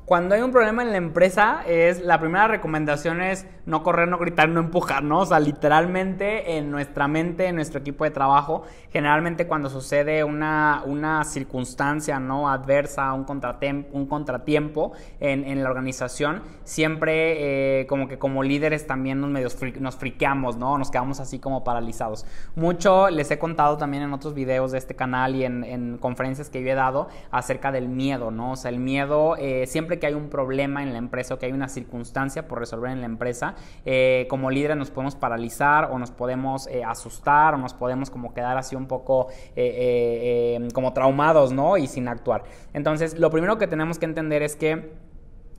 Cuando hay un problema en la empresa, la primera recomendación es no correr, no gritar, no empujar, ¿no? O sea, literalmente en nuestra mente, en nuestro equipo de trabajo, generalmente cuando sucede una circunstancia, ¿no?, adversa, un contratiempo en la organización, siempre como líderes también nos friqueamos, ¿no? Nos quedamos así como paralizados. Mucho les he contado también en otros videos de este canal y en conferencias que yo he dado acerca del miedo, ¿no? O sea, el miedo, siempre que hay un problema en la empresa o que hay una circunstancia por resolver en la empresa, como líderes nos podemos paralizar o nos podemos asustar o nos podemos como quedar así un poco como traumados, ¿no? Y sin actuar. Entonces, lo primero que tenemos que entender es que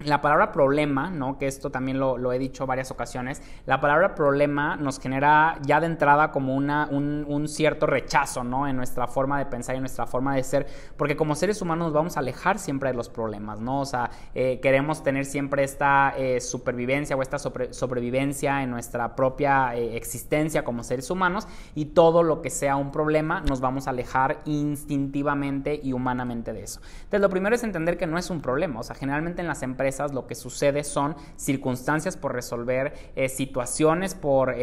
la palabra problema, ¿no?, que esto también lo he dicho varias ocasiones, la palabra problema nos genera ya de entrada como un cierto rechazo, ¿no?, en nuestra forma de pensar y en nuestra forma de ser, porque como seres humanos nos vamos a alejar siempre de los problemas, ¿no? O sea, queremos tener siempre esta supervivencia o esta sobrevivencia en nuestra propia existencia como seres humanos, y todo lo que sea un problema nos vamos a alejar instintivamente y humanamente de eso. Entonces, lo primero es entender que no es un problema. O sea, generalmente en las empresas lo que sucede son circunstancias por resolver, situaciones por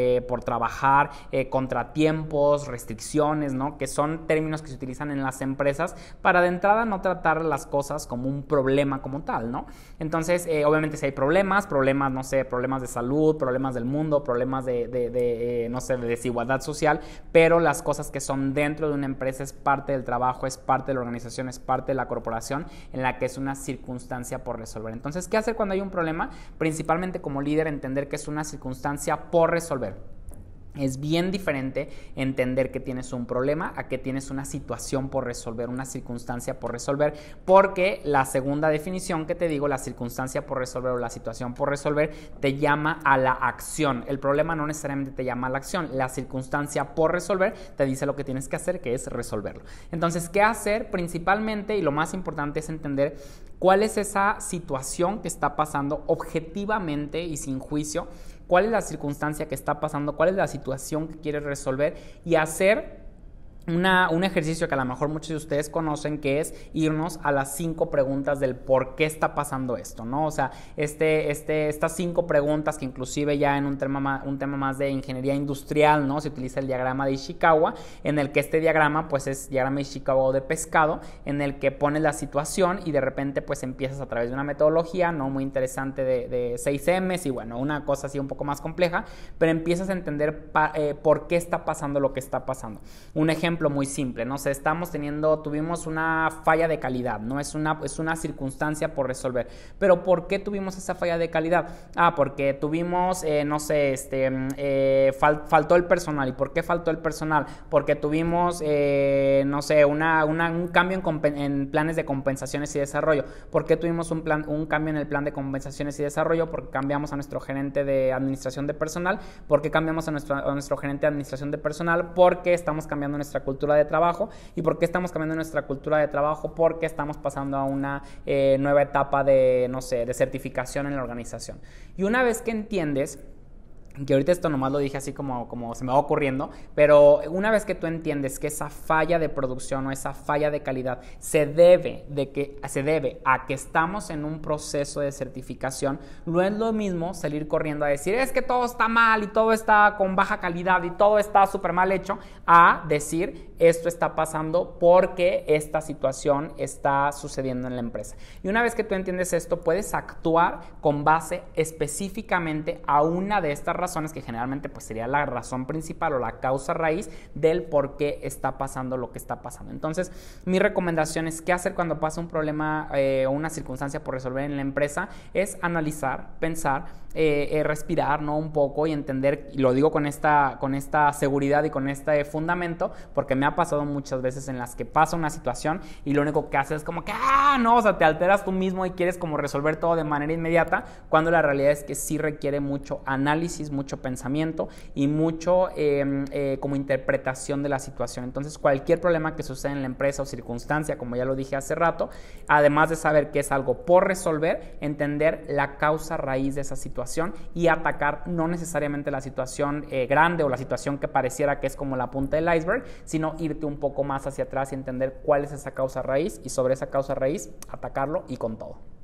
trabajar, contratiempos, restricciones, ¿no?, que son términos que se utilizan en las empresas para de entrada no tratar las cosas como un problema como tal, ¿no? Entonces, obviamente si hay problemas, no sé, problemas de salud, problemas del mundo, problemas no sé, de desigualdad social, pero las cosas que son dentro de una empresa es parte del trabajo, es parte de la organización, es parte de la corporación en la que es una circunstancia por resolver. Entonces, ¿qué hacer cuando hay un problema? Principalmente como líder, entender que es una circunstancia por resolver. Es bien diferente entender que tienes un problema a que tienes una situación por resolver, una circunstancia por resolver, porque la segunda definición que te digo, la circunstancia por resolver o la situación por resolver, te llama a la acción. El problema no necesariamente te llama a la acción. La circunstancia por resolver te dice lo que tienes que hacer, que es resolverlo. Entonces, ¿qué hacer? Principalmente, y lo más importante es entender cuál es esa situación que está pasando objetivamente y sin juicio. ¿Cuál es la circunstancia que está pasando? ¿Cuál es la situación que quieres resolver? Y hacer un ejercicio que a lo mejor muchos de ustedes conocen, que es irnos a las 5 preguntas del por qué está pasando esto, ¿no? O sea, estas 5 preguntas que inclusive ya en un tema más de ingeniería industrial, ¿no?, se utiliza el diagrama de Ishikawa, en el que este diagrama pues es diagrama de Ishikawa de pescado, en el que pones la situación y de repente pues empiezas a través de una metodología, ¿no?, muy interesante de 6Ms y bueno, una cosa así un poco más compleja, pero empiezas a entender por qué está pasando lo que está pasando. Un ejemplo muy simple, no sé, tuvimos una falla de calidad, ¿no? Es una circunstancia por resolver. Pero ¿por qué tuvimos esa falla de calidad? Porque tuvimos, no sé, faltó el personal. ¿Y por qué faltó el personal? Porque tuvimos, no sé, un cambio en planes de compensaciones y desarrollo. ¿Por qué tuvimos un cambio en el plan de compensaciones y desarrollo? Porque cambiamos a nuestro gerente de administración de personal. ¿Por qué cambiamos a nuestro gerente de administración de personal? Porque estamos cambiando nuestra cultura de trabajo. ¿Y por qué estamos cambiando nuestra cultura de trabajo? Porque estamos pasando a una nueva etapa de, no sé, de certificación en la organización. Y una vez que entiendes, que ahorita esto nomás lo dije así como se me va ocurriendo, pero una vez que tú entiendes que esa falla de producción o esa falla de calidad se debe a que estamos en un proceso de certificación, no es lo mismo salir corriendo a decir es que todo está mal y todo está con baja calidad y todo está súper mal hecho, a decir esto está pasando porque esta situación está sucediendo en la empresa. Y una vez que tú entiendes esto, puedes actuar con base específicamente a una de estas razones, que generalmente pues sería la razón principal o la causa raíz del por qué está pasando lo que está pasando. Entonces, mi recomendación es qué hacer cuando pasa un problema o una circunstancia por resolver en la empresa, es analizar, pensar, respirar, ¿no?, un poco y entender, y lo digo con esta seguridad y con este fundamento, porque me ha pasado muchas veces en las que pasa una situación y lo único que haces es como que, no, o sea, te alteras tú mismo y quieres como resolver todo de manera inmediata, cuando la realidad es que sí requiere mucho análisis, mucho pensamiento y mucho como interpretación de la situación. Entonces, cualquier problema que suceda en la empresa o circunstancia, como ya lo dije hace rato, además de saber que es algo por resolver, entender la causa raíz de esa situación y atacar no necesariamente la situación grande o la situación que pareciera que es como la punta del iceberg, sino irte un poco más hacia atrás y entender cuál es esa causa raíz y sobre esa causa raíz atacarlo y con todo.